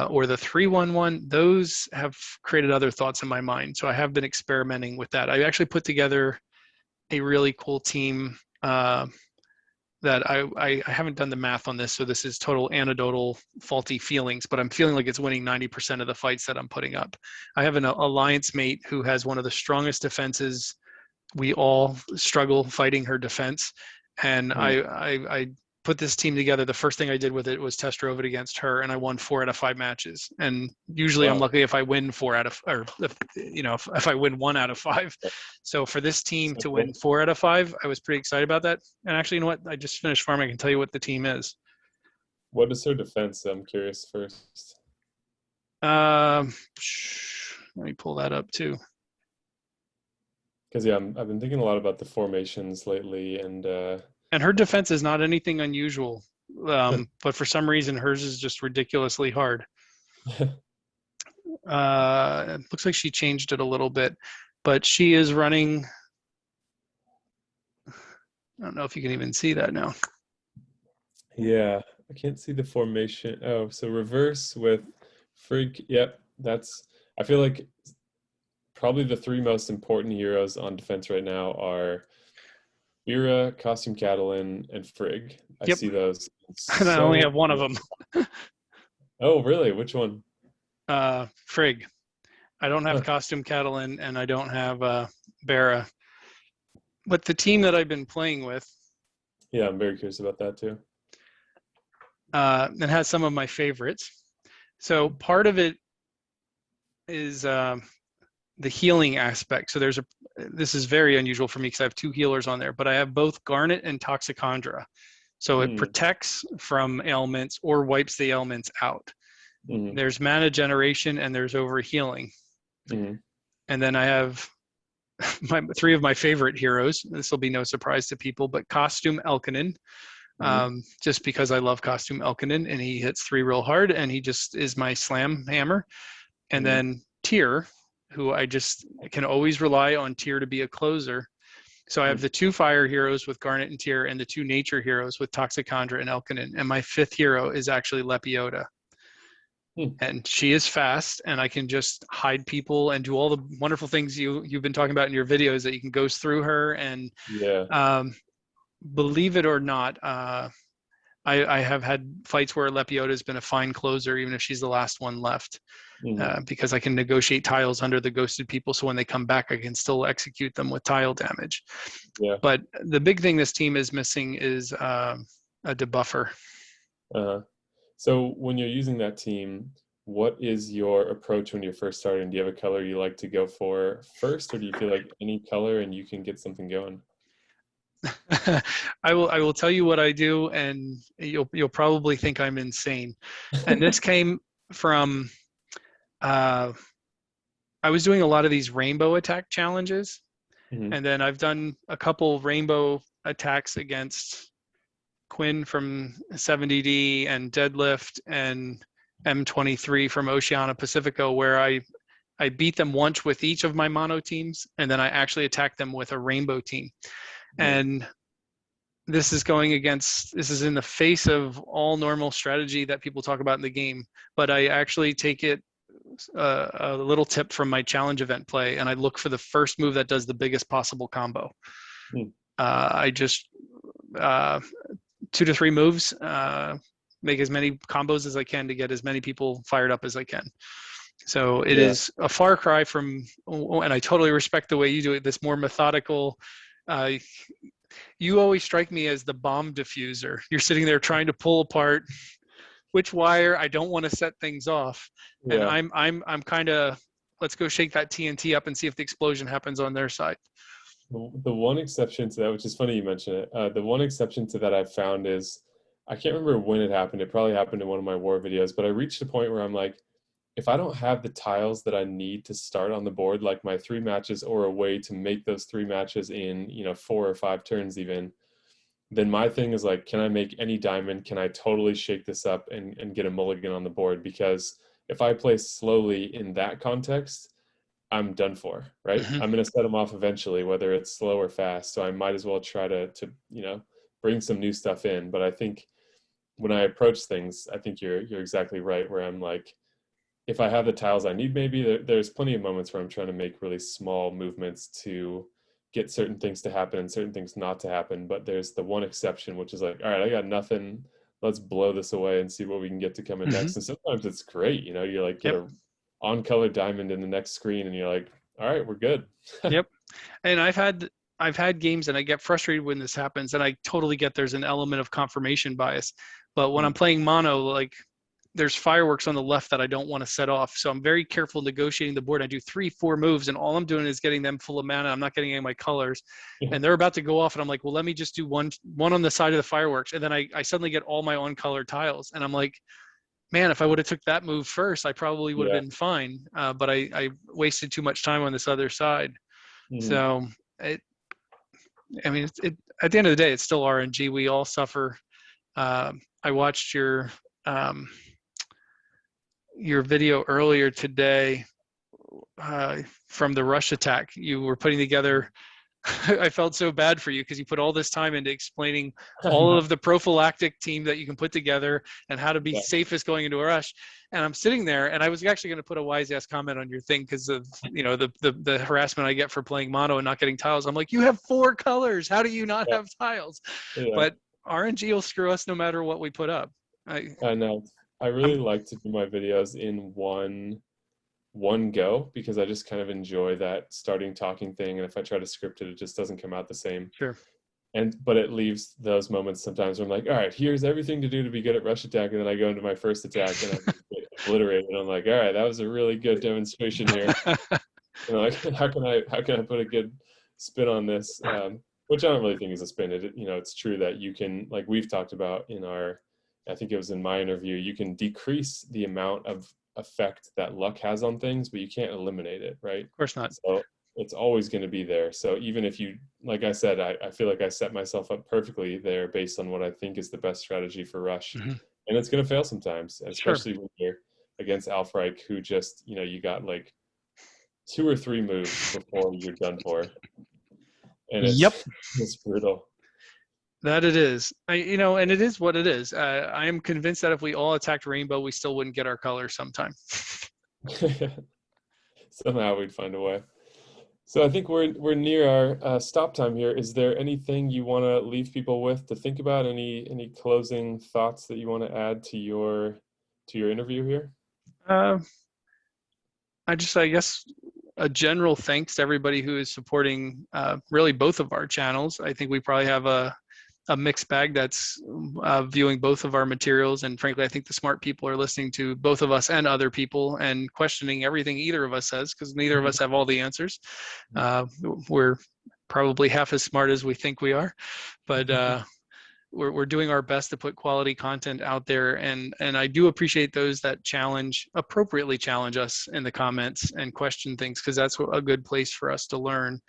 or the 3-1-1, those have created other thoughts in my mind. So I have been experimenting with that. I actually put together a really cool team that I haven't done the math on this, so this is total anecdotal faulty feelings, but I'm feeling like it's winning 90% of the fights that I'm putting up. I have an alliance mate who has one of the strongest defenses. We all struggle fighting her defense, and Mhm. I put this team together. The first thing I did with it was test drove it against her, and I won 4 out of 5 matches. And usually I'm Wow. lucky if I win 4 out of, or if I win 1 out of 5. So for this team So to win cool. 4 out of 5, I was pretty excited about that. And actually, you know what? I just finished farming. I can tell you what the team is. What is her defense? I'm curious first. Um, let me pull that up too. Because yeah, I've been thinking a lot about the formations lately, and And her defense is not anything unusual. But for some reason, hers is just ridiculously hard. It looks like she changed it a little bit, but she is running. I don't know if you can even see that now. Yeah, I can't see the formation. Oh, so reverse with Frigg. Yep, I feel like probably the three most important heroes on defense right now are Vera, Costume Catalan, and Frigg. I Yep, see those and I only so have one of much. them. Oh, really? Which one? Frigg. I don't have Huh. Costume Catalan and I don't have Bara. But the team that I've been playing with, Yeah, I'm very curious about that too. and has some of my favorites. So part of it is the healing aspect. So this is very unusual for me because I have two healers on there, but I have both Garnet and Toxicandra. So it Mm, protects from ailments or wipes the ailments out. mm, There's mana generation and there's overhealing. mm, And then I have three of my favorite heroes. This will be no surprise to people, but Costume Elkanin, mm, just because I love Costume Elkanin and he hits 3 real hard and he just is my slam hammer. And mm, then Tyr, who I just can always rely on Tyr to be a closer. So I have mm, the 2 fire heroes with Garnet and Tyr and the 2 nature heroes with Toxicandra and Elkanin. And my 5th hero is actually Lepiota. mm. And she is fast and I can just hide people and do all the wonderful things you've been talking about in your videos that you can go through her. And Yeah. believe it or not, I have had fights where Lepiota has been a fine closer, even if she's the last one left, Mm, because I can negotiate tiles under the ghosted people. So when they come back, I can still execute them with tile damage. yeah. But the big thing this team is missing is a debuffer. Uh, so when you're using that team, what is your approach when you're first starting? Do you have a color you like to go for first, or do you feel like any color and you can get something going? I will tell you what I do, and you'll probably think I'm insane. And this came from I was doing a lot of these rainbow attack challenges, Hmm. and then I've done a couple rainbow attacks against Quinn from 70D and Deadlift and M23 from Oceania Pacifico, where I beat them once with each of my mono teams, and then I actually attacked them with a rainbow team. Hmm. And this is in the face of all normal strategy that people talk about in the game, but I actually take it a little tip from my challenge event play, and I look for the first move that does the biggest possible combo. Hmm. I just 2 to 3 moves, make as many combos as I can to get as many people fired up as I can. So it Yeah. is a far cry from, and I totally respect the way you do it, this more methodical. Uh, you always strike me as the bomb diffuser. You're sitting there trying to pull apart which wire. I don't want to set things off, and Yeah. I'm kind of, let's go shake that TNT up and see if the explosion happens on their side. The one exception to that, which is funny you mention it, the one exception to that I've found is, I can't remember when it happened. It probably happened in one of my war videos, but I reached a point where I'm like, if I don't have the tiles that I need to start on the board, like my 3 matches or a way to make those 3 matches in, 4 or 5 turns even, then my thing is like, can I make any diamond? Can I totally shake this up and get a mulligan on the board? Because if I play slowly in that context, I'm done for, right? Mm-hmm. I'm going to set them off eventually, whether it's slow or fast. So I might as well try to bring some new stuff in. But I think when I approach things, I think you're exactly right. Where I'm like, if I have the tiles I need, maybe there's plenty of moments where I'm trying to make really small movements to get certain things to happen and certain things not to happen. But there's the one exception, which is like, all right, I got nothing. Let's blow this away and see what we can get to come in Mm-hmm. next. And sometimes it's great, you like get Yep. a on color diamond in the next screen and you're like, all right, we're good. Yep. And I've had games and I get frustrated when this happens, and I totally get there's an element of confirmation bias. But when I'm Mm, playing mono, like there's fireworks on the left that I don't want to set off. So I'm very careful negotiating the board. I do 3, 4 moves, and all I'm doing is getting them full of mana. I'm not getting any of my colors. yeah, And they're about to go off, and I'm like, well, let me just do one on the side of the fireworks. And then I suddenly get all my on color tiles. And I'm like, man, if I would have took that move first, I probably would have yeah. been fine. But I wasted too much time on this other side. Mhm. So I mean, at the end of the day, it's still RNG. We all suffer I watched your video earlier today from the rush attack. You were putting together. I felt so bad for you because you put all this time into explaining all of the prophylactic team that you can put together and how to be Yeah. safest going into a rush. And I'm sitting there, and I was actually going to put a wise ass comment on your thing because of the harassment I get for playing mono and not getting tiles. I'm like, you have 4 colors. How do you not Yeah. have tiles? Yeah. But RNG will screw us no matter what we put up. I know. I really like to do my videos in one go because I just kind of enjoy that starting talking thing. And if I try to script it, it just doesn't come out the same. Sure. But it leaves those moments sometimes where I'm like, all right, here's everything to do to be good at rush attack. And then I go into my first attack and I just get obliterated. And I'm like, all right, that was a really good demonstration here. Like, how can I put a good spin on this? Which I don't really think is a spin. It's true that you can, like we've talked about I think it was in my interview, you can decrease the amount of effect that luck has on things, but you can't eliminate it, right? Of course not. So it's always going to be there. So even if you, like I said, I feel like I set myself up perfectly there based on what I think is the best strategy for rush. Mm-hmm. And it's going to fail sometimes, especially Sure. when you're against Alfreich, who just, you got like 2 or 3 moves before you're done for. And it's brutal. That it is. And it is what it is. I am convinced that if we all attacked Rainbow, we still wouldn't get our color sometime. Somehow we'd find a way. So I think we're near our stop time here. Is there anything you want to leave people with to think about? Any closing thoughts that you want to add to your interview here? I guess a general thanks to everybody who is supporting really both of our channels. I think we probably have a mixed bag that's viewing both of our materials. And frankly, I think the smart people are listening to both of us and other people and questioning everything either of us says, because neither of us have all the answers. We're probably half as smart as we think we are, but we're doing our best to put quality content out there. And I do appreciate those that appropriately challenge us in the comments and question things, because that's a good place for us to learn.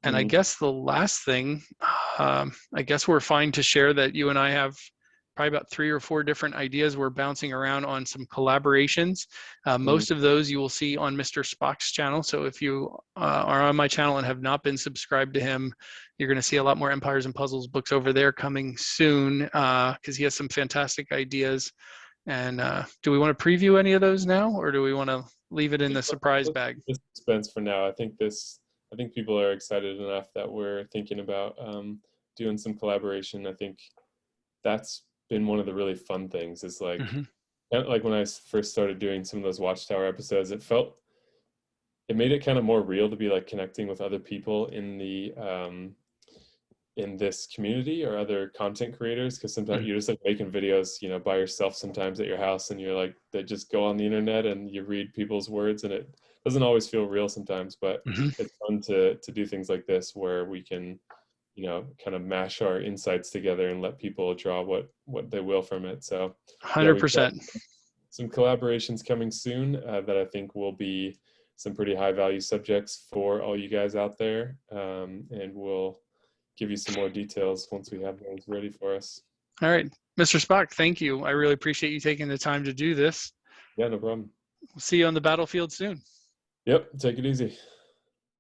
And I guess the last thing, I guess we're fine to share that you and I have probably about 3 or 4 different ideas we're bouncing around on some collaborations. Most of those you will see on Mr. Spock's channel. So if you are on my channel and have not been subscribed to him, you're going to see a lot more Empires and Puzzles books over there coming soon, because he has some fantastic ideas. And do we want to preview any of those now, or do we want to leave it in the surprise bag? Suspense for now. I think people are excited enough that we're thinking about doing some collaboration. I think that's been one of the really fun things is like when I first started doing some of those Watchtower episodes, it made it kind of more real to be like connecting with other people in this community or other content creators, because sometimes you're just like making videos by yourself sometimes at your house, and you're like, they just go on the internet and you read people's words, and it doesn't always feel real sometimes, but it's fun to do things like this where we can kind of mash our insights together and let people draw what they will from it. So 100%. Some collaborations coming soon that I think will be some pretty high value subjects for all you guys out there, and we'll give you some more details once we have those ready for us. All right, Mr. Spock, thank you. I really appreciate you taking the time to do this. Yeah, no problem. We'll see you on the battlefield soon. Yep, take it easy.